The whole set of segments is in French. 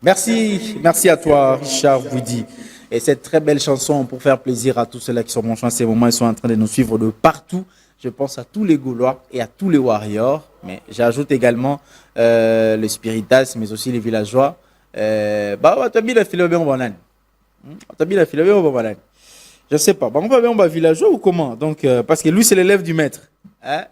Merci à toi, Richard Woody. Et cette très belle chanson pour faire plaisir à tous ceux-là qui sont branchés en ces moments, ils sont en train de nous suivre de partout. Je pense à tous les Gaulois et à tous les Warriors, mais j'ajoute également le Spiritas, mais aussi les villageois. Tu as mis la filet au banane. Tu as mis la filet au banane. Je sais pas. On va bien, on va villageois ou comment? Donc, parce que lui, c'est l'élève du maître. Hein.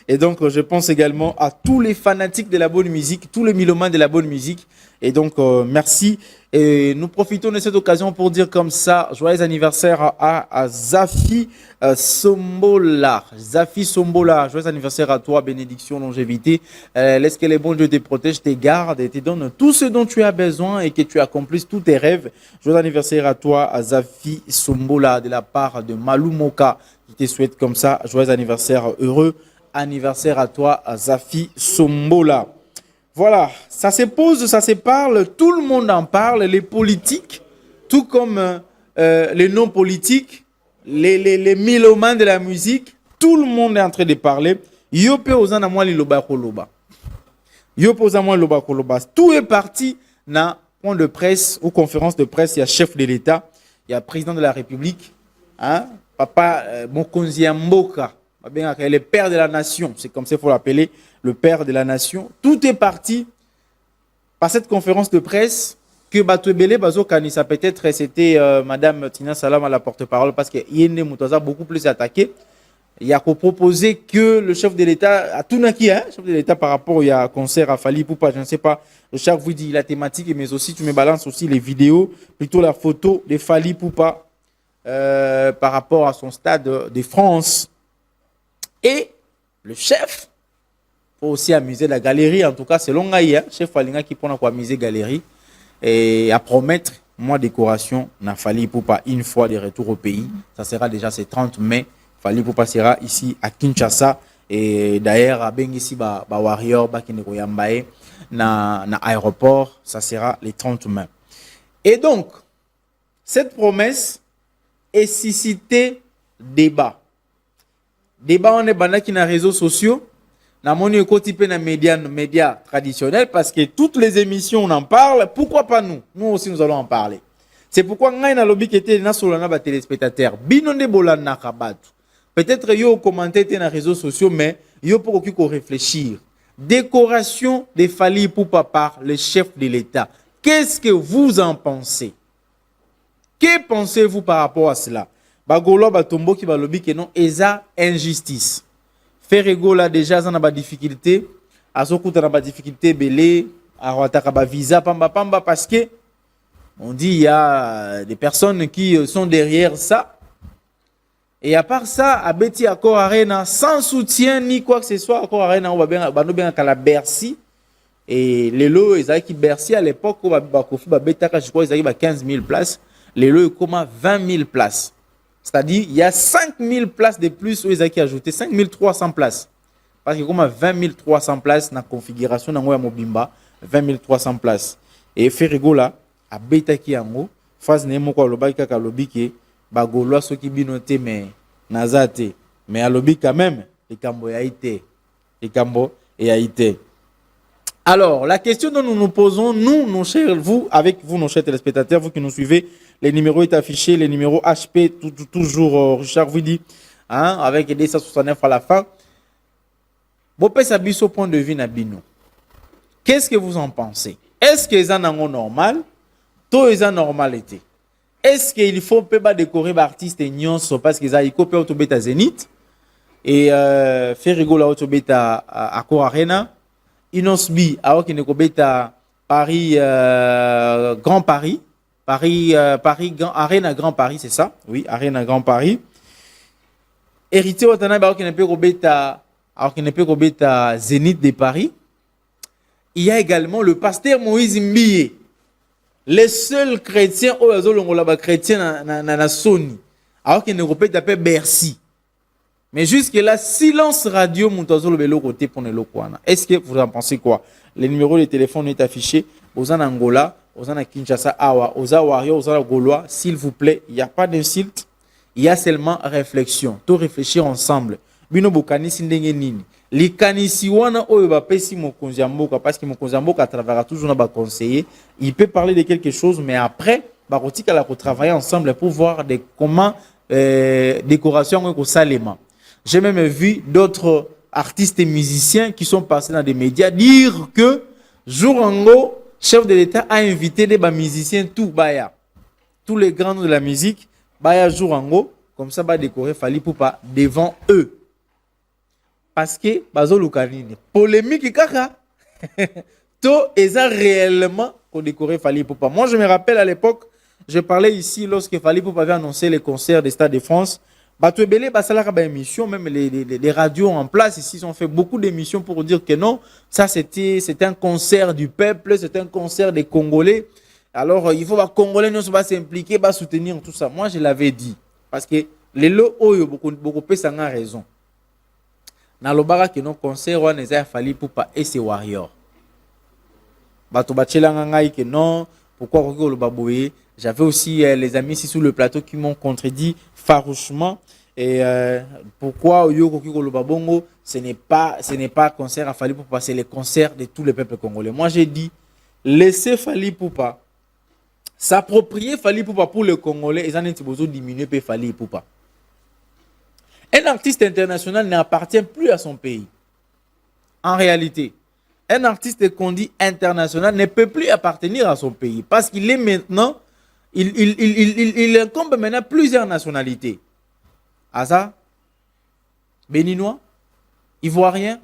Et donc, je pense également à tous les fanatiques de la bonne musique, tous les mylomanes de la bonne musique. Et donc, merci. Et nous profitons de cette occasion pour dire comme ça, joyeux anniversaire à Zafi Sombola. Zafi Sombola, joyeux anniversaire à toi, bénédiction, longévité. Laisse que les bons Dieu te protègent, te gardent et te donnent tout ce dont tu as besoin et que tu accomplisses tous tes rêves. Joyeux anniversaire à toi, à Zafi Sombola, de la part de Malou Moka, qui te souhaite comme ça, joyeux anniversaire heureux. Anniversaire à toi, à Zafi Sombola. Voilà, ça se pose, ça se parle, tout le monde en parle, les politiques, tout comme les non-politiques, les mylomanes de la musique, tout le monde est en train de parler. Tout est parti dans point de presse ou conférence de presse, il y a chef de l'État, il y a président de la République, hein, Papa Mokonzi Mboka, le père de la nation, c'est comme ça qu'il faut l'appeler, le père de la nation. Tout est parti par cette conférence de presse que Batouebele Bazo Kanissa, peut-être c'était Madame Tina Salam à la porte-parole, parce que Yende Moutaza beaucoup plus attaqué. Il a proposé que le chef de l'État, à Tounaki, hein, chef de l'État par rapport au concert à Fali Poupa, je ne sais pas, le chef vous dit la thématique, mais aussi tu me balances aussi les vidéos, plutôt la photo de Fali Poupa par rapport à son stade de France. Et le chef, faut aussi amuser la galerie, en tout cas selon Gaïa, chef Falinga qui prend à amuser galerie et à promettre moi décoration n'a Fali Poupa une fois de retour au pays. Ça sera déjà ce 30 mai. Fali Poupa sera ici à Kinshasa et d'ailleurs à Bengisi ba Warrior ba Kineko Yambaye na aéroport, ça sera les 30 mai. Et donc cette promesse est suscité débat. Débat on est bandaki na réseaux sociaux. Na moni ekoti pe na médias traditionnels parce que toutes les émissions on en parle, pourquoi pas nous? Nous aussi nous allons en parler. C'est pourquoi ngai na lobby était na solana ba téléspectateurs. Binonde bolana kabatu. Peut-être yo commenter dans les réseaux sociaux mais yo pour qu'on réfléchir. Décoration des Fali Poupa par le chef de l'État. Qu'est-ce que vous en pensez? Que pensez-vous par rapport à cela? Bagolo batombo ki ba lobby que non eza injustice. Ferrego là déjà ça n'a pas de difficulté, azokuta n'a pas de difficulté belé, arwataka ba visa pamba parce que on dit il y a des personnes qui sont derrière ça. Et à part ça, à Betty Accor Arena sans soutien ni quoi que ce soit, Accor Arena on va bien à la Bercy et les lots ils qui Bercy à l'époque on va kofi ba betaka je crois ils arrivent à 15 000 places, les lots comme à 20 000 places. C'est-à-dire, il y a 5 000 places de plus où ils ont ajouté 5 300 places. Parce que comme à 20 300 places dans la configuration de Mobimba, 20 300 places. Et Ferrigo là, à Betaki Yango, phase Nemo kwa loba kaka lobi ke bagolwa soki binote mais nazate. Mais à lobi quand même, les cambo ya été. Les cambo et a été. Alors, la question dont nous nous posons, nous, nos chers, vous, avec vous, nos chers téléspectateurs, vous qui nous suivez, les numéros sont affichés, les numéros HP, toujours Richard Woody, hein, avec des 169 à la fin. Bopé Sabiso, point de vue Nabino. Qu'est-ce que vous en pensez? Est-ce que c'est un normal? Tout est normalité. Est-ce qu'il faut pas décorer l'artiste et nyonso parce qu'ils ont copié autobeta Zénith et faire rigoler autobeta à Accor Arena? Inosbi, alors qu'il ne cobeta Paris, Grand Paris, Paris, Arena Grand Paris, c'est ça? Oui, Arena Grand Paris. Héritier Watanabe, alors qu'il ne peut cobeta Zénith de Paris. Il y a également le pasteur Moïse Mbiye, les seuls chrétiens, chrétiens na Sony, alors qu'il ne peut pas Bercy. Mais jusque-là, silence radio, Moutazolo Belo côté pour le Kwana. Est-ce que vous en pensez quoi? Les numéros de téléphone sont affichés. Aux Angola, aux Kinshasa, Awa, aux Awario, aux Gaulois, s'il vous plaît, il n'y a pas d'insulte, il y a seulement réflexion. Tout réfléchir ensemble. Bino Bokani Sindenge Nini. likanisi wana oyo bapesi mokonzi ya mboka, parce que mokonzi ya mboka travaillera toujours na ba conseiller, il peut parler de quelque chose, mais après bakotikala ko travailler ensemble pour voir de comment décoration ko salema. J'ai même vu d'autres artistes et musiciens qui sont passés dans des médias dire que Jourango, chef de l'État, a invité des musiciens tout baya, tous les grands de la musique, baya Jourango, comme ça va décorer Fally Ipupa devant eux. Parce que bazo lukanini polémique kaka to eza réellement pour décorer Fally Ipupa. Moi je me rappelle à l'époque, je parlais ici lorsque Fally Ipupa avait annoncé les concerts des Stade de France. Batouebele basalaka ba émission, même les radios en place ici ils ont fait beaucoup d'émissions pour dire que non, ça c'était un concert du peuple, c'est un concert des Congolais. Alors il faut les Congolais ne pas s'impliquer, pas soutenir tout ça. Moi je l'avais dit parce que les lots oyo beaucoup pesanga raison. Nalobaka que non concert wana eza Fally Ipupa et ses warriors. Bato bachelanga ngai que non, pourquoi ko lo baboye. J'avais aussi les amis ici sur le plateau qui m'ont contredit farouchement. Et pourquoi Yoko Kiko Lobabongo, ce n'est pas concert à Fally Ipupa, c'est le concert de tous les peuples congolais. Moi j'ai dit, laissez Fally Ipupa s'approprier Fally Ipupa pour les Congolais, et en ont besoin de diminuer Fally Ipupa. Un artiste international n'appartient plus à son pays. En réalité, un artiste qu'on dit international ne peut plus appartenir à son pays parce qu'il est maintenant, il incombe maintenant plusieurs nationalités. Asa, béninois, ivoirien,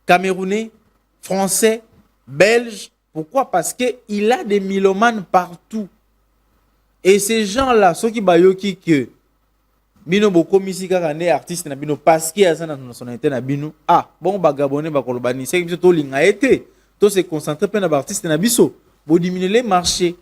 camerounais, français, belge. Pourquoi? Parce qu'il a des mylomanes partout. Et ces gens-là, ceux qui bayoki que bino boko misika kane artiste na bino parce que asa na nationalité na bino bon bagabonais bakolobani c'est que to linga été to se concentrer pe na artiste na biso bo diminuer les marchés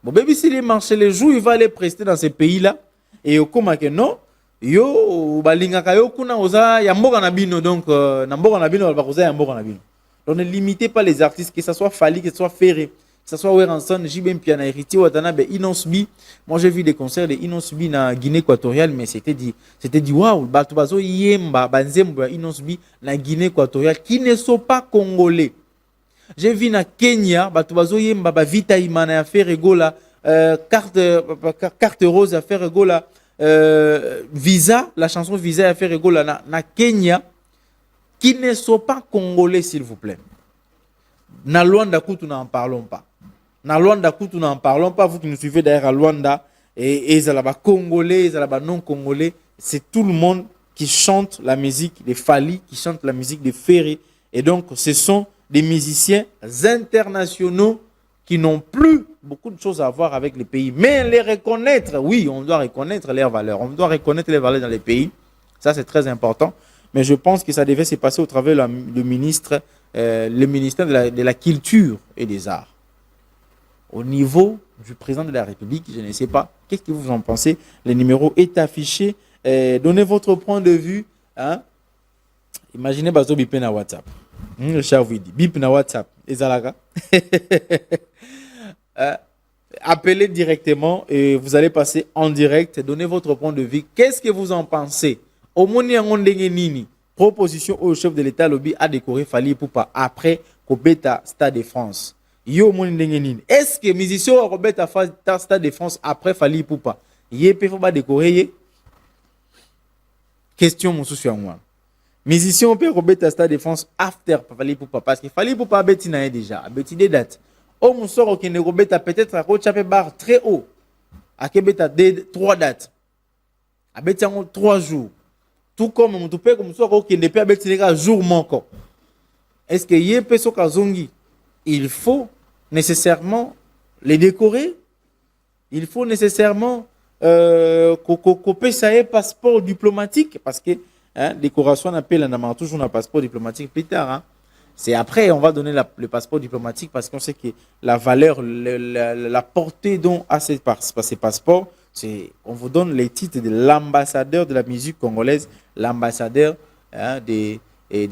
bon bébé si les marchés les jours il va les prester dans ces pays là et okoma que non yo balinga kayo kuna oza ya mboka na bino donc na mboka na bino ba koza ya mboka na bino. Donc ne limitez pas les artistes, que ce soit Fally, que ce soit Ferré, que ce soit Weranson, JB Piana, Héritier, Watanabe, Inosbi. Moi j'ai vu des concerts de Inosbi na Guinée équatoriale, mais c'était dit waouh, Batubazo Yemba, Banzembo, Inosbi na Guinée équatoriale, qui ne sont pas congolais. J'ai vu na Kenya, Batubazo Yemba, Vita Imana à Ferregola, carte rose à Ferregola, Visa, la chanson Visa à Ferregola na Kenya. Qui ne sont pas congolais, s'il vous plaît. Na Luanda Koutou, n'en parlons pas. Na Luanda Koutou, n'en parlons pas. Vous qui nous suivez derrière à Luanda, et Zalaba congolais, Zalaba non congolais, c'est tout le monde qui chante la musique des Fally, qui chante la musique des Ferré. Et donc, ce sont des musiciens internationaux qui n'ont plus beaucoup de choses à voir avec les pays. Mais les reconnaître, oui, on doit reconnaître leurs valeurs. On doit reconnaître les valeurs dans les pays. Ça, c'est très important. Mais je pense que ça devait se passer au travers le ministère de la Culture et des Arts. Au niveau du président de la République, je ne sais pas. Qu'est-ce que vous en pensez? Le numéro est affiché. Donnez votre point de vue. Hein? Imaginez Bazo Bip na WhatsApp. Le cher vous dit Bip na WhatsApp. Ezalaga. Appelez directement et vous allez passer en direct. Donnez votre point de vue. Qu'est-ce que vous en pensez? Au nini proposition au chef de l'État lobby a décoré Fally Ipupa après Kobeta Stade de France. Yo nini. Est-ce que musicien au Kobeta Stade de France après Fally Ipupa yé faut pas décorer? Question mon souci à moi. Musicien au Kobeta Stade de France after Fally Ipupa parce que Fally Ipupa a bêti na déjà, a bêti des dates. Au mon sort qui ne Kobeta peut-être à Kochape bar très haut. À Kebeta 3 dates. A bêti en 3 jours. Tout comme mon toupé comme ça qui ne peut pas être jour manquant. Est-ce que y a Kazongi, il faut nécessairement les décorer? Il faut nécessairement couper ça passeport diplomatique parce que décoration on appelle toujours un passeport diplomatique plus tard. Hein. C'est après on va donner le passeport diplomatique parce qu'on sait que la valeur, la portée dont à ces passeports. On vous donne les titres de l'ambassadeur de la musique congolaise, l'ambassadeur de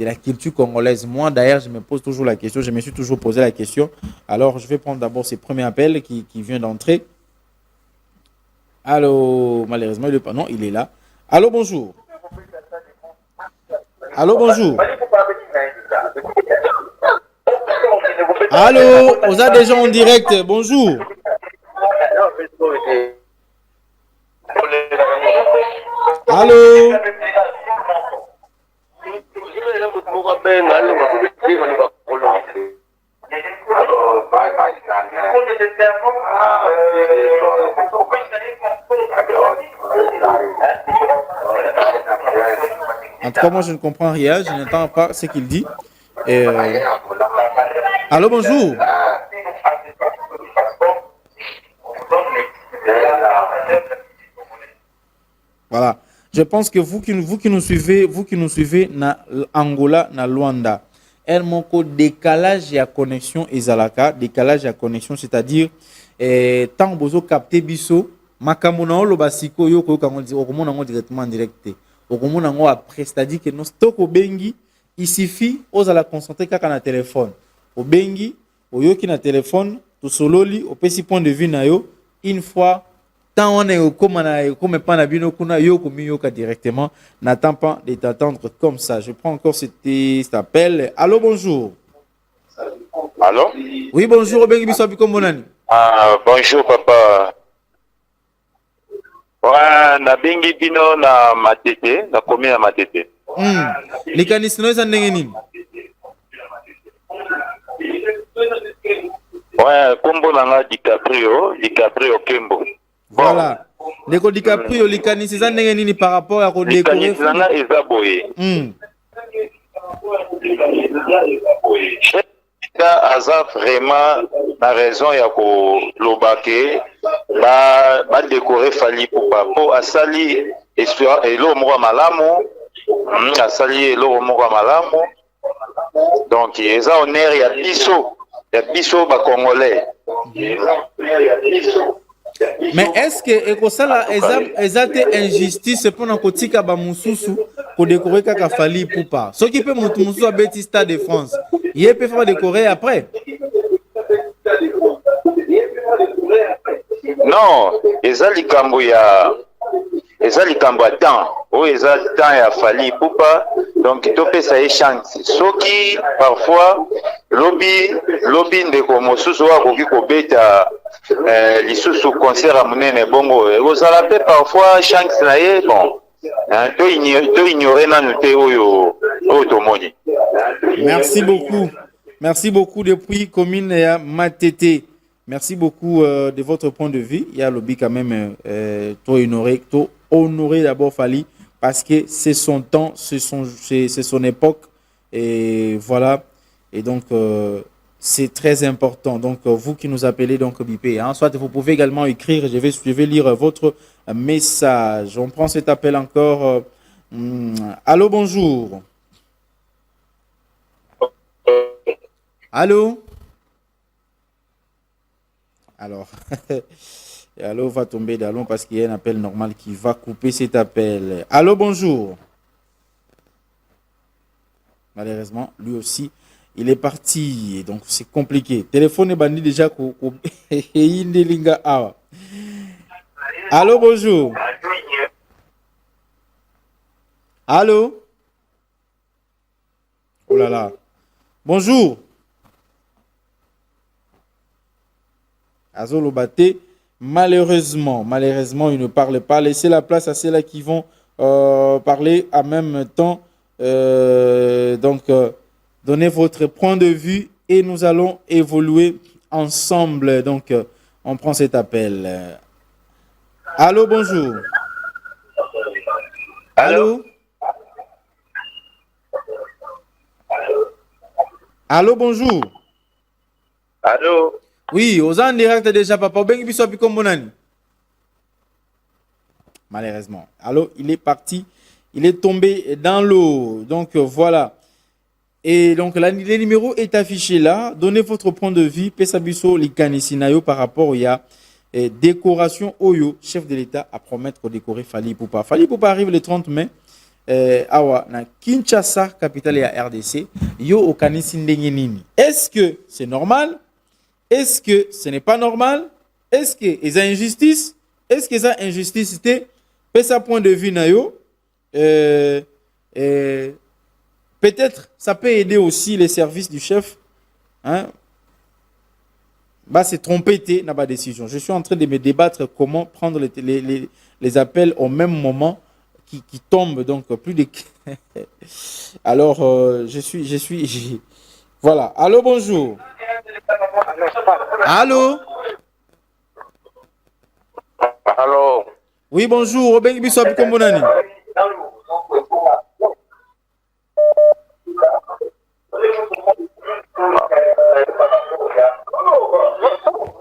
la culture congolaise. Moi, d'ailleurs, je me pose toujours la question, je me suis toujours posé la question. Alors, je vais prendre d'abord ce premier appel qui vient d'entrer. Allô, malheureusement, il est pas. Non, il est là. Allô, bonjour. Allô, bonjour. Allô, on a des gens en direct. Bonjour. Allô. En tout cas, moi, je ne comprends rien. Je n'entends pas ce qu'il dit. Allô, bonjour. Voilà. Je pense que vous qui nous suivez na Angola, na Luanda, un moko décalage à connexion ezalaka, décalage à connexion, c'est-à-dire tant bozo capter biso, makambo na lo basiko yo ko kango okomona ngo directement en direct. Okomona ngo après, c'est-à-dire que no stock obengi, il suffit ozala concentrer kaka na téléphone. Obengi, oyoki na téléphone, to sololi, opesi point de vue na yo, une fois tant on est comme pas na bino kuna yo komi yoka directement, n'attends pas de t'attendre comme ça. Je prends encore cet appel. Allô, bonjour. Allô? Oui, bonjour, Obengi biso biko monani. Ah, bonjour papa. Ouais, na bengi bino na matete, na komi na matete. Likanisi no eza ndenge nini? Ouais, kombo nanga DiCaprio Kembo. Voilà. Ndeko DiCaprio likanisi eza ndenge nini par rapport à ko décorer? Likanisi nanga eza boye. Aza vraiment na raison ya ko lobake ba décorer Fally Ipupa po asali elo moko malamu, asali elo moko malamu. Donc eza honneur ya biso ba congolais. Mais est-ce que ekosala ezate injustice pendant kotika ba mususu ko décorer kaka Fally Ipupa? Ce qui peut mutu mususu abeti Stade de France, il peut faire décorer après. Non, eza likambo ya temps. O eza temps ya Fally Ipupa, donc topesa ye chance. Soki parfois lobi ndeko mosusu akoki kobeta lisusu concert à monene bongo ozala pe parfois chance na ye bon to ignorer nanu te oyo tomoni. Merci beaucoup depuis commune ya Matete. Merci beaucoup de votre point de vue. Il y a lobby quand même honorer d'abord Fally parce que c'est son temps, c'est son époque et voilà. Et donc c'est très important. Donc vous qui nous appelez donc Bipé, hein, soit vous pouvez également écrire. Je vais lire votre message. On prend cet appel encore. Allô, bonjour. Allô. Alors, allô va tomber d'allons parce qu'il y a un appel normal qui va couper cet appel. Allô, bonjour. Malheureusement, lui aussi, il est parti. Et donc, c'est compliqué. Téléphone est banni déjà. Allô, bonjour. Allô. Oh là là. Bonjour. Azolo Baté, malheureusement, il ne parle pas. Laissez la place à ceux-là qui vont parler en même temps. Donnez votre point de vue et nous allons évoluer ensemble. Donc, on prend cet appel. Allô, bonjour. Allô. Allô, bonjour. Allô. Oui, aux en direct déjà, papa. Malheureusement. Alors, il est parti. Il est tombé dans l'eau. Donc, voilà. Et donc, le numéro est affiché là. Donnez votre point de vue. Pesabiso Likanisinayo par rapport à décoration Oyo, chef de l'État, à promettre de décorer Fally Ipupa. Fally Ipupa arrive le 30 mai. Awa, na Kinshasa, capitale de la RDC. Yo, au Kanisindengeni. Est-ce que c'est normal? Est-ce que ce n'est pas normal? Est-ce que il y a injustice? Est-ce que ça injustice était? Pesa point de vue na yo. peut-être ça peut aider aussi les services du chef. Hein? Bah, c'est trompé dans ma décision. Je suis en train de me débattre comment prendre les appels au même moment qui tombent. Donc, plus de... Alors, Voilà. Allô, bonjour. Allô? Allô? Oui, bonjour. Obengi biso api kombonani.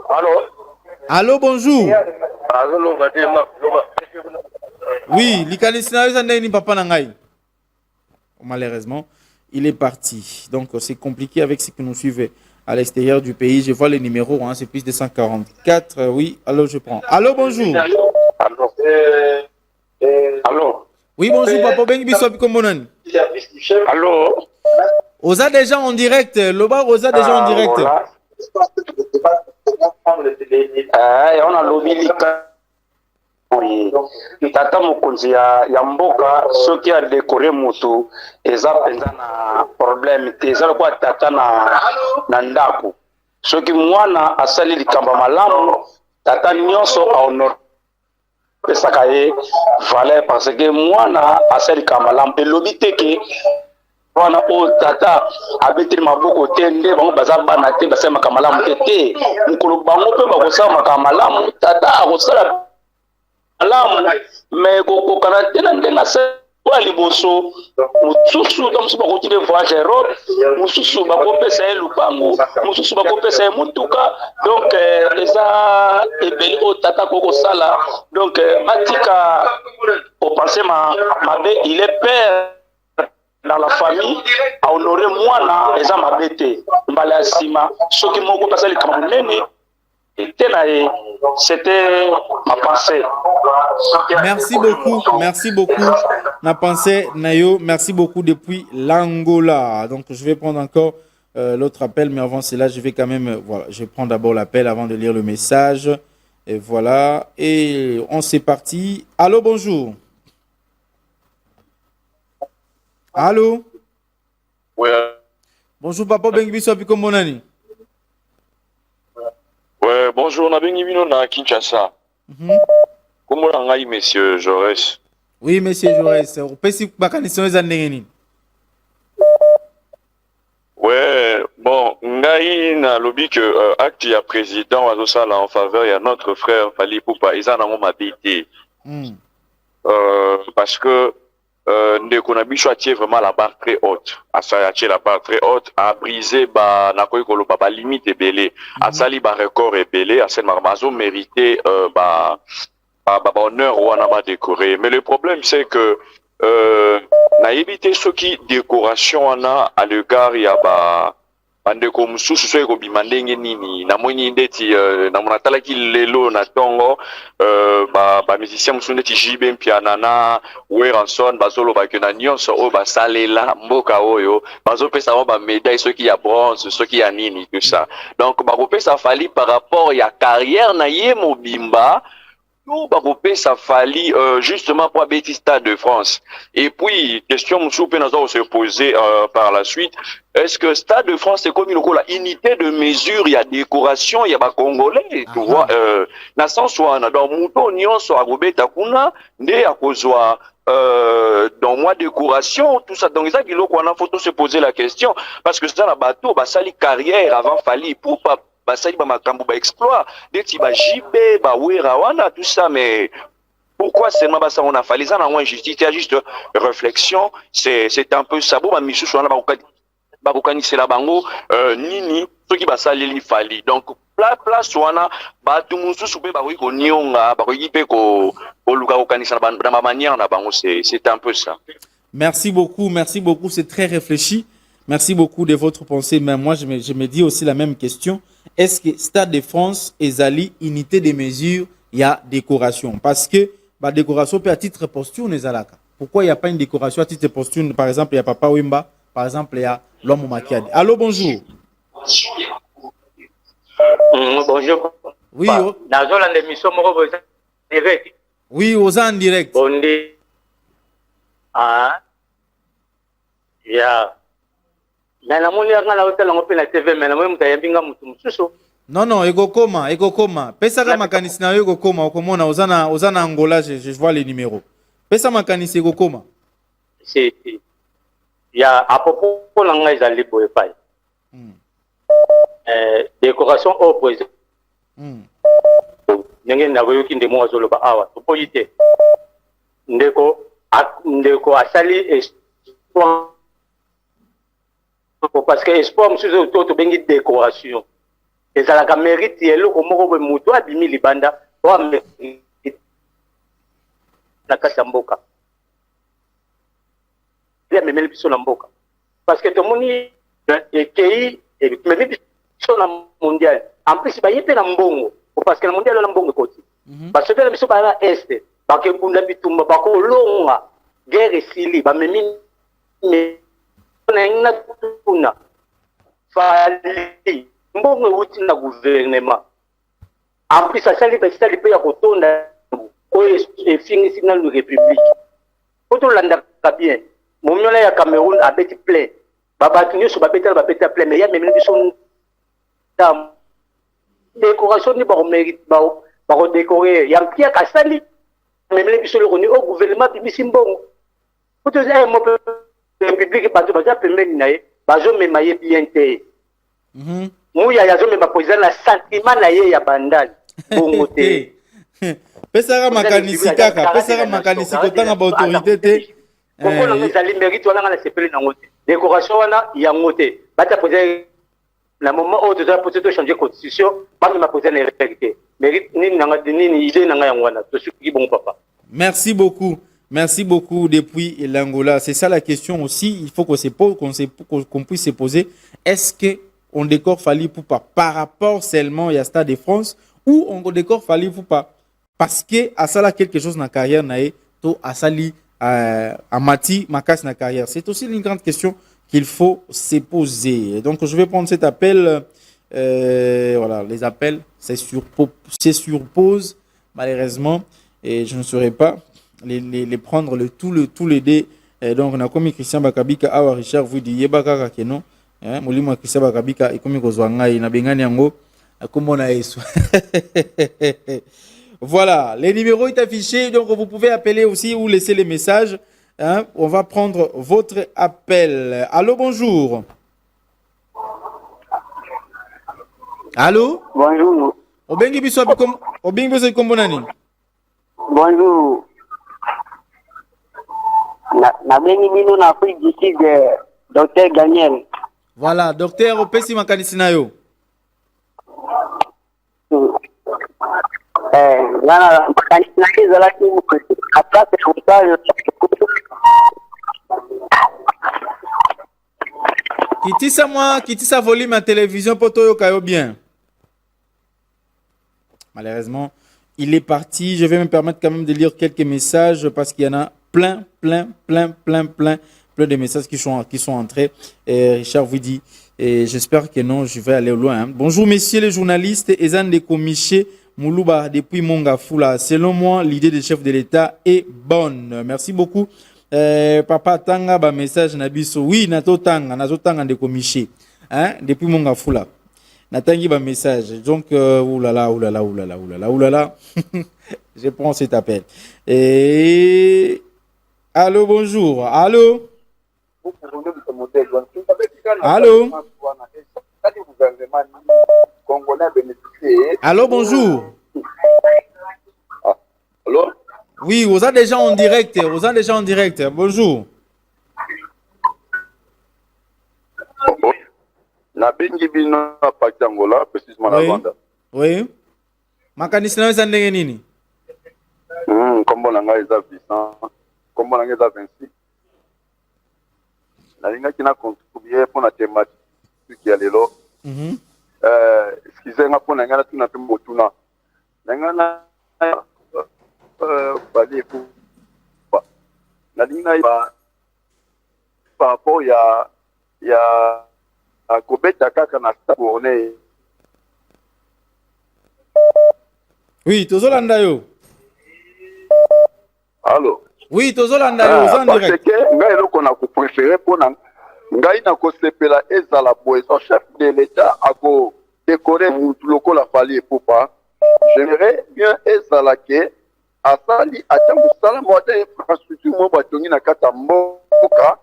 Allô? Allô, bonjour. Oui, papa nangai. Malheureusement, il est parti. Donc, c'est compliqué avec ce que nous suivons à l'extérieur du pays. Je vois le numéro, hein, c'est plus de 144. Oui, alors je prends. Allô, bonjour. Allô? Allô? Oui, bonjour, papa Bengi biso api kombonani. Allô? Oza déjà en direct. Loba Oza déjà en direct. On a lobby tata mokonzi ya mboka soki adekore moto eza penza na problème te eza lokola tata na ndako soki mwana asali likambo malamu tata nyonso ahonore pesaka ye valeur parce que mwana asali likambo malamu elobi te ke wana oyo tata abeteli maboko te nde bango baza bana te basalamaka malamu te mokolo bango mpe bakosalamaka malamu tata akosala malamu me kokokana te na ndenge asala liboso mosusu to mosusu bakotile voyage Europe mosusu bakopesa ye lupango mosusu bakopesa ye motuka donc eza ebele oyo tata kokosala donc batika opense mabe il est père dans la famille à honorer mwana eza mabe te mbala ya nsima soki moko pesa likambo monene c'était ma pensée. Merci beaucoup. Ma pensée, Nayo, merci beaucoup depuis l'Angola. Donc, je vais prendre encore l'autre appel, mais avant cela, je vais quand même, voilà, je prends d'abord l'appel avant de lire le message. Et voilà, et on s'est parti. Allô, bonjour. Allô? Oui. Bonjour, papa Bengibiso Apikombonani. Ouais, bonjour, Nabengi Bino na Kinshasa. Comment ngai monsieur Jaurès? Oui, monsieur Jaurès. Vous pouvez bakanisa les années. Ouais, bon, ngai na lobby que acte ya président azosala en faveur ya notre frère Fally Ipupa eza na ngoma biti. Parce que ndeko na biso atie vraiment la barre très haute. Asa atie la barre très haute, a brisé ba nakoyi koloba ba limite ebele, asali ba record ebele, asali marmazo mérité ba honneur wana ba décoré. Mais le problème c'est que na éviter ceux qui décoration wana à l'égard ya ba bandeko mususu so ekobima ndenge nini namoni ndeti na monatalaki lelo na tongo ba musicien mususu ndeti JB Mpiana na Weranson bazoloba ke na nyonso oyo basalela mboka oyo bazopesa ba médaille soki ya bronze soki ya nini tout ça donc bakopesa Fally par rapport ya carrière na ye mobimba tout bakopesa Fally justement pour abeti Stade de France. Et puis question mususu pe nazo se poser par la suite, est-ce que Stade de France c'est comme une unité de mesure, il y a décoration, il y a ba congolais, tu vois na sens wana dans muto nyonso akobeta kuna nde akozwa dans moi décoration tout ça donc ça biloko wana faut se poser la question parce que ça na bateau basali carrière avant Fally pour pas basali ba makambo ba exploit deti ba JB ba Wera wana tout ça mais pourquoi seulement basa on a Fally ça na moi injustice il y a juste réflexion c'est un peu ça bon ba misusu wana ba kokanisela bango nini soki basali li Fally donc place wana ba tout mususu pe ba ko nionga ba ko yipe ko luka kokanisa na ba manière na bango c'est un peu ça. Merci beaucoup, c'est très réfléchi. Merci beaucoup de votre pensée, mais moi je me dis aussi la même question. Est-ce que Stade de France et Zali, unité de mesure, il y a décoration? Parce que la décoration peut à titre posture, pourquoi il n'y a pas une décoration à titre posture? Par exemple, il y a Papa Wimba, par exemple, il y a l'homme Makiadi. Allô, bonjour. Bonjour. Oui, oui, aux en direct. Bon, Ya. Mais la moni anga la hôtel on peut la TV mais la moni mutayambinga mutu mususu. Non, ekokoma. Pesa ka makanisi na yo ekokoma, okomona ozana Angola, je vois les numéros. Pesa makanisi ekokoma. C'est ya à propos na ngai ezali boye pai. Décoration au président. Ndenge na koyoki ndemo azoloba awa topoyi te. Ndeko asali espoir parce que espoir mususu to bengi décoration. Ezalaka mérite eloko moko boye mutu abimi libanda wa mérite na kati ya mboka. Ya memeli biso na mboka. Parce que tomoni ekei memeli biso na mondial. En plus ba yepe na mbongo parce que na mondial na mbongo koti. Parce que na biso ba na est ba ke bunda bitumba ba ko longa guerre esili ba memi na ina tuna fali mbongo uti na gouvernement. En plus ça sali ba sali pe ya kotonda o efingisi na république. Poto landa ka bien. Momiola ya Cameroun a beti plein. Babatu nyoso babeta plein mais ya memeli biso tam décoration ni ba mérite ba décorer ya mpia kasali memeli biso le roni au gouvernement bimisi mbongo. Poto za mo république bato baza pembeni na ye bazo memaye bien te. Muya yazo mema président na sentiment na ye ya bandali bongo te. Pesa ka makanisi kaka, pesa ka makanisi kotanga ba autorité te. Pourquoi on a les mérites on a la CPL dans côté décoration on y a monté bata poser le moment où tu dois poser de changer constitution pas me poser les vérités mérite ni idée nanga yangwana to suki bon papa. Merci beaucoup depuis l'Angola. C'est ça la question aussi, il faut qu'on puisse se poser, est-ce que on décore Fally Ipupa par rapport seulement à Stade de France ou on décore Fally Ipupa parce que à ça là quelque chose dans la carrière nae to asali à Mati, Makas na carrière. C'est aussi une grande question qu'il faut se poser. Donc, je vais prendre cet appel. Voilà, les appels, c'est sur pause, malheureusement. Et je ne saurais pas les prendre tous les dés. Donc, on a commis Christian Bakabika, Awa Richard, vous dites, Yebaka Keno. Molimo Christian Bakabika, et comme il y a Bengani Yango, comme on a eso. Voilà, les numéros sont affichés, donc vous pouvez appeler aussi ou laisser les messages. Hein. On va prendre votre appel. Allô, bonjour. Allô? Bonjour. Obengi biso kombonani? Bonjour. Na bengi bino na Afrique du Sud, Docteur Daniel. Voilà, docteur Opesi makanisi na yo. Kitisa volume à télévision pour toi yo bien. Malheureusement, il est parti. Je vais me permettre quand même de lire quelques messages parce qu'il y en a plein de messages qui sont entrés. Et Richard vous dit, et j'espère que non, je vais aller loin. Hein. Bonjour messieurs les journalistes, Ezan de Komiché Moulouba depuis Mongafula. Selon moi, l'idée des chefs de l'État est bonne. Merci beaucoup. Papa Tanga, ba message Nabiso. Oui, Nato Tanga de Komiché. Hein, depuis Mongafula. Natangi ba message. Donc, oulala. Je prends cet appel. Et allô, bonjour. Allô. Allô. Allô, bonjour. Allô? Oui, vous êtes déjà en direct. Bonjour. Na bengi bino na parti Angola, précisément la Rwanda. Oui. Makanisi na wesa ndenge nini? Kombo na ngai eza Vincent. Kombo na ngai eza Vinci. Nalingaki na contribuer pour la thématique ya lelo. Excusez-moi pour na ngai na tuna pe motuna. Na ngai na bali pour nalinga par rapport ya Kobeta kaka na tourner. Oui, tozolanda yo. Allô? Oui, tozolanda yo, en direct. Parce que ngai eloko na ko préférer pour na ngai na kosepela ezala boye son chef de l'état ako décorer mutu lokola Fally Ipupa. J'aimerais bien ezala ke asali ata musala mo ata infrastructure mo batongi na kata mboka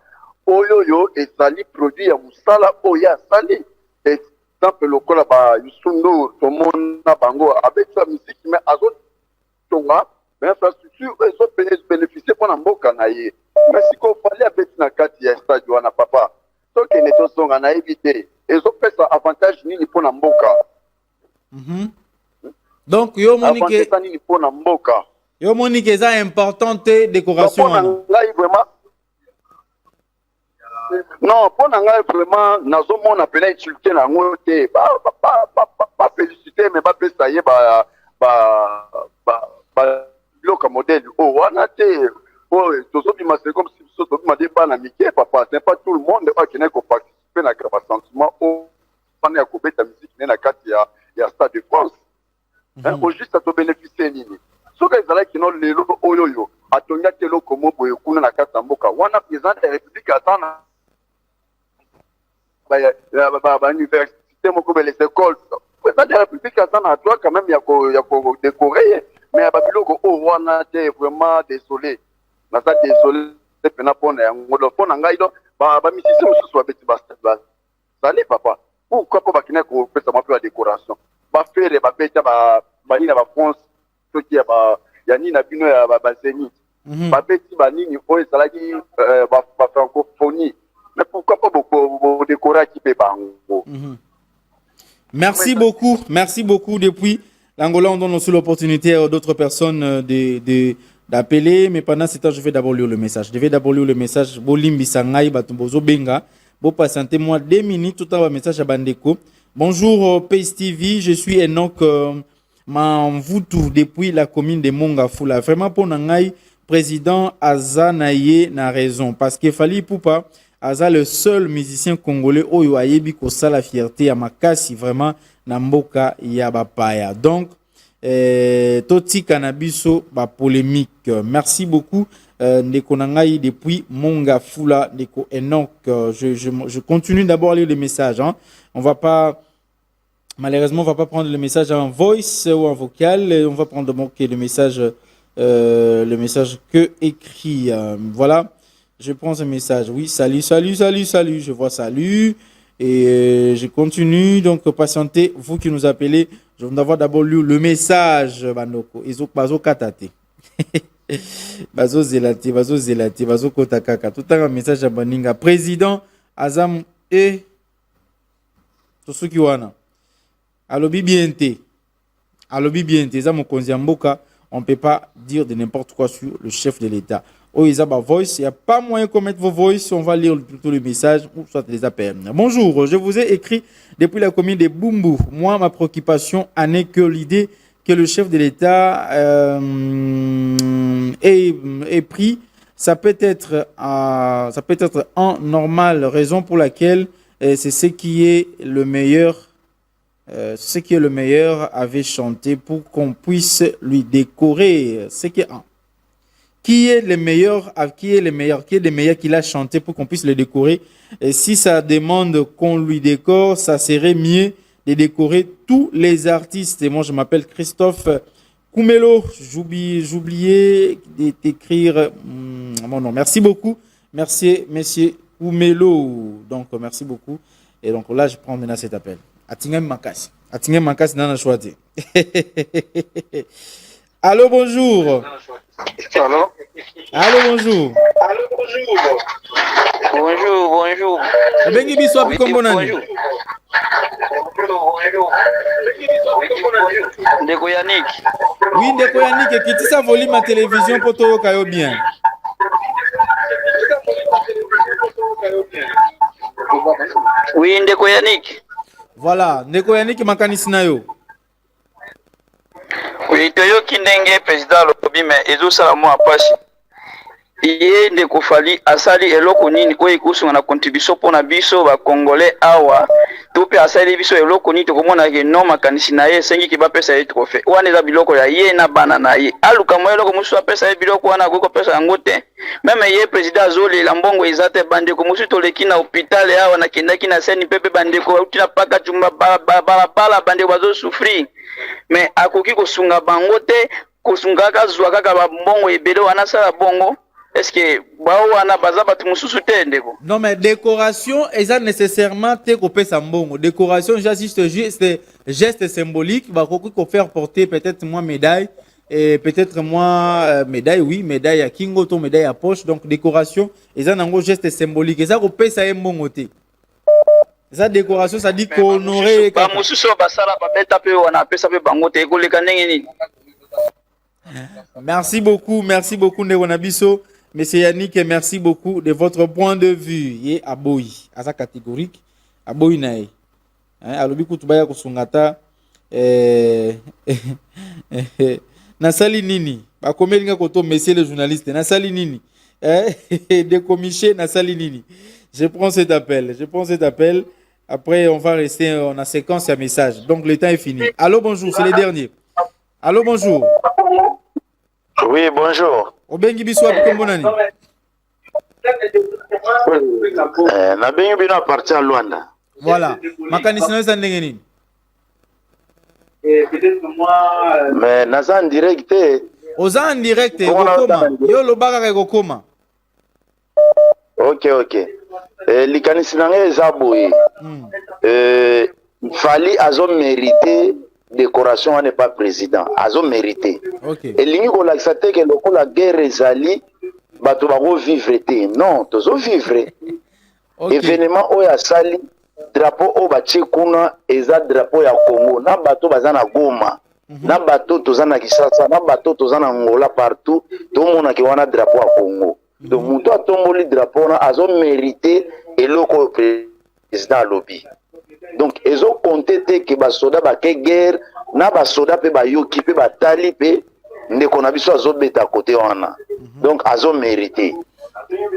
oyo ezali produit ya musala oyo asali. Exemple lokola ba Yusundo tomona bango avec sa musique mais azo tonga mais infrastructure ezo bénéficier pour na mboka na ye. Mais si ko Fally abeti na kati ya stade wana papa soki ne tosonga na éviter ezo pesa avantage nini pour na mboka. Donc yo monique avantage nini pour na mboka. Yo monique ça importante décoration. Ngai vraiment non, pour ngai vraiment nazomona pena insulter na ngote ba féliciter mais ba pesa ye ba loka modèle oh wana te oh tozobi c'est comme si tozobi ma débat na mike papa c'est pas tout le monde qui n'est ko participer na grave sentiment oh pana ko beta musique na kati ya Stade de France au juste à to bénéficier nini soka ezala kino lelo oyoyo atonga telo komo boye kuna na kata mboka wana président de la République atana ba université moko les écoles président de la République atana droit quand même ya ko décorer mais ba biloko o wana te vraiment désolé na ça désolé pena pona ya ngodo pona ngai do ba misisi mususu ba beti ba sale papa pourquoi pas bakina ko pesa ma peu la décoration ba faire ba beta ba nina ba France soki ya ba ya nina bino ya ba zénith ba beti ba nini o ezalaki ba francophonie mais pourquoi pas beaucoup décorer qui peut bango. Merci beaucoup depuis l'Angola. On donne aussi l'opportunité à d'autres personnes d'appeler, mais pendant ce temps je vais d'abord lire le message. Bolimbi Sangai Batumbozo Benga bo patienter moi 2 minutes tout à message à Bandeko. Bonjour Pace TV, je suis Enoch Manvutu depuis la commune de Mongafula. Vraiment pour Nangai président Azanaye n'a raison parce que Fally Ipupa Aza le seul musicien congolais oyo ayebi ko sala fierté ya makasi vraiment na mboka ya bapaya. Donc toti kanabiso ba polémique. Merci beaucoup ndeko nangai depuis Mongafula ndeko Enoch. Je continue d'abord à lire les messages hein. Malheureusement on va pas prendre le message en voice ou en vocal, on va prendre le message que écrit voilà. Je prends ce message. Oui, salut. Je vois salut. Et je continue. Donc, patientez. Vous qui nous appelez, je vais d'abord lu le message. Bandoko. Bazo katate. Bazo zelate. Bazo kotakaka. Tout un message à Baninga. Président Azam et Tosuki wana. Alobi biente. Zamo konziamboka. On ne peut pas dire de n'importe quoi sur le chef de l'État. Oh, Isaba Voice, il n'y a pas moyen qu'on mette vos voices, on va lire plutôt les messages ou soit les appels. Bonjour, je vous ai écrit depuis la commune de Bumbu. Moi, ma préoccupation n'est que l'idée que le chef de l'État est pris. Ça peut être en normal, raison pour laquelle c'est ce qui est le meilleur. Avait chanté pour qu'on puisse lui décorer. Qui est le meilleur qu'il a chanté pour qu'on puisse le décorer. Et si ça demande qu'on lui décore, ça serait mieux de décorer tous les artistes. Et moi, je m'appelle Christophe Koumelo. J'oubliais d'écrire mon nom. Merci beaucoup. Merci, monsieur Koumelo. Donc, merci beaucoup. Et donc là, je prends maintenant cet appel. Atingem Makasi dans la choisi. Allô, bonjour. Allô, bonjour. Bonjour. Bengi biso api kombo nani? Ndeko Yannick. Oui, Ndeko Yannick, kitisa volume à télévision pour to kayo bien. Oui, Ndeko Yannick. Voilà, Ndeko Yannick makanisi na yo. Oui, toyo kindenge président lobi mais ezo sala mo apasi. Iye Ndeko Fally asali eloko nini oyo ekusunga na contribution pona biso ba congolais awa to pe asali biso eloko ni to komona ke no makanisi na ye sengi ki ba pesa ye trophée wana eza biloko ya ye na bana na ye aluka mo eloko musu apesa ye biloko wana ko pesa yango te même ye président azoli la mbongo eza te bande ko musu to leki na hôpital ya wana kendaki na seni pepe bande ko utina paka chumba bala bande bazo souffrir mais akoki ko sunga bango te ko sunga ka zwa kaka ba mbongo ebele wana sala bongo. Est-ce que non mais décoration est nécessairement te couper sa mbongo. Décoration juste geste symbolique va qu'on faire porter peut-être moi médaille et peut-être moi médaille oui médaille à kingo to médaille à poche donc décoration est un geste symbolique et ça couper ça mbongo te. Ça décoration ça dit qu'honorer merci beaucoup Ndeko Nabiso. Monsieur Yannick, merci beaucoup de votre point de vue. Yé aboyi, asa catégorique, aboyi nae. Alobi kutubaya kusungata nasali nini? Ba komelinga koto messieurs les journalistes, nasali nini? De comiché nasali nini? Je prends cet appel. Après on va rester en a séquence à message. Donc le temps est fini. Allô bonjour, c'est le dernier. Allô bonjour. Oui, bonjour. Obengi biswa kombo nani? Na bengi bino à partir à Luanda. Voilà. Makanisi na ndenge nini? Mais naza en direct. Oza en direct kokoma. Yo lobaka ka kokoma. OK. Likanisi na ngai eza boye. Fali azo mérité décoration n'est pas président azo mérité. Okay. Et lingi ko lakisa te que la guerre ezali bato ba vivre te non tozo vivre. Okay. Événement oya sali drapeau o ba kuna eza drapeau ya Congo na bato bazana Goma na bato tozana Kisasa na bato tozana Angola partout to mona ki wana drapeau ya Congo. Donc muto atomboli drapeau na azo mérité eloko président lobby. Donc ils ont compté que les soldats ba ke guerre na ba soldats pe ba yoki pe ba tali pe ndeko na biso azo beta côté wana. Donc azo mérité.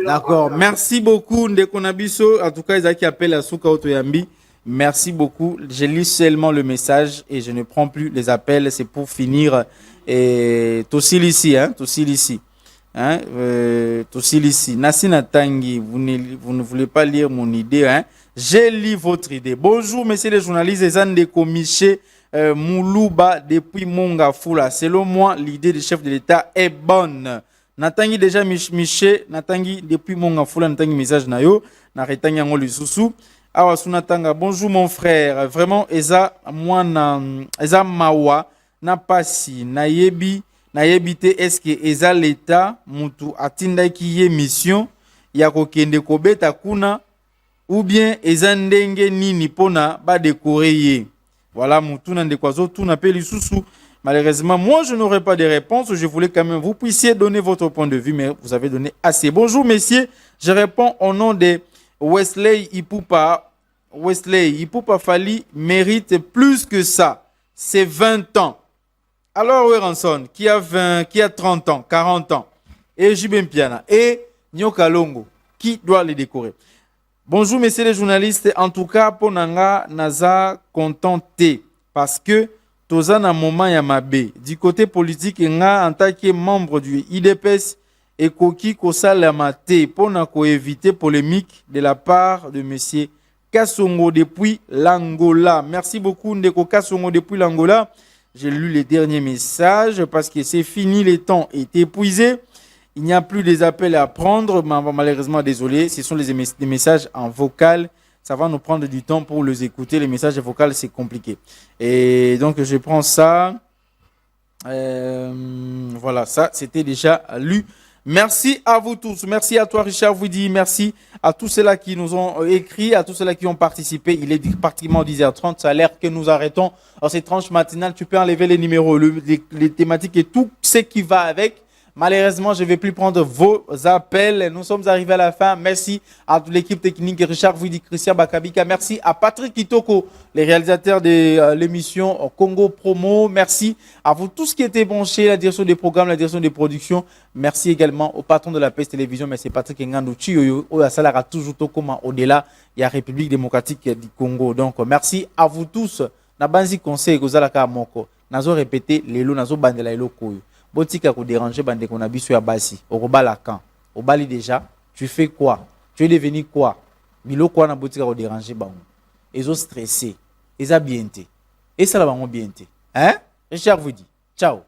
D'accord, merci beaucoup ndeko na biso en tout cas ils qui appellent à Souka Otoyambi. Merci beaucoup. Je lis seulement le message et je ne prends plus les appels, c'est pour finir et Tosilisi Nassina Tangi, vous ne voulez pas lire mon idée hein. J'ai lu votre idée. Bonjour, messieurs les journalistes. Ezandeko Miché Moulouba depuis Mongafula. Selon moi, l'idée du chef de l'État est bonne. Natangi déjà Miché, Natangi depuis Mongafula, Natangi message nayo, Naretangi angoli susu. Awa sunatanga. Bonjour mon frère. Vraiment, Eza Mawa, Napasi, Nayebi te est-ce que Eza l'État, Moutou Atinda qui y mission, Yako Kende Kobeta Kuna. Ou bien ezandenge nini pona ba décorer. Voilà mutuna ndekwazo tout n'appelle sous. Malheureusement, moi je n'aurai pas de réponse, je voulais quand même vous puissiez donner votre point de vue mais vous avez donné assez. Bonjour messieurs, je réponds au nom de Wesley Ipupa. Wesley Ipupa Fali mérite plus que ça. C'est 20 ans. Alors Weranson qui a 30 ans, 40 ans et Jibem Piana et Nyoka Longo qui doit les décorer. Bonjour messieurs les journalistes, en tout cas pour nanga naza contenté parce que toza na moment ya mabe du côté politique nga en tant que membre du IDPS et koki kosala mate pour na ko éviter polémique de la part de monsieur Kassongo depuis l'Angola. Merci beaucoup Ndeko Kassongo depuis l'Angola. J'ai lu les derniers messages parce que c'est fini, le temps est épuisé. Il n'y a plus des appels à prendre, malheureusement, désolé. Ce sont des messages en vocal. Ça va nous prendre du temps pour les écouter. Les messages vocaux, c'est compliqué. Et donc, je prends ça. Voilà, ça, c'était déjà lu. Merci à vous tous. Merci à toi, Richard Woudi. Merci à tous ceux-là qui nous ont écrit, à tous ceux-là qui ont participé. Il est pratiquement 10h30. Ça a l'air que nous arrêtons dans cette tranche matinale. Tu peux enlever les numéros, les thématiques et tout ce qui va avec. Malheureusement, je ne vais plus prendre vos appels. Nous sommes arrivés à la fin. Merci à toute l'équipe technique, Richard Vouidi, Christian Bakabika. Merci à Patrick Kitoko, les réalisateurs de l'émission Congo Promo. Merci à vous tous qui étaient branchés, la direction des programmes, la direction des productions. Merci également au patron de la PES Télévision, M. Patrick Ngandou Chiyoyo, au Salara toujours comment au-delà, il y a République démocratique du Congo. Donc, merci à vous tous. Nabanzi conseil Gozalaka Moko. Nazo répété, lelo, nazo bandela elo koyo. Botika ko déranger bande qu'on a biso ya basi. Orobala kan. Obali déjà, tu fais quoi? Tu es devenu quoi? Bilo quoi na botika ko déranger bango. Ezo stressé. Eza bienté. Et ça la bango bienté. Hein? Richard vous dit. Ciao.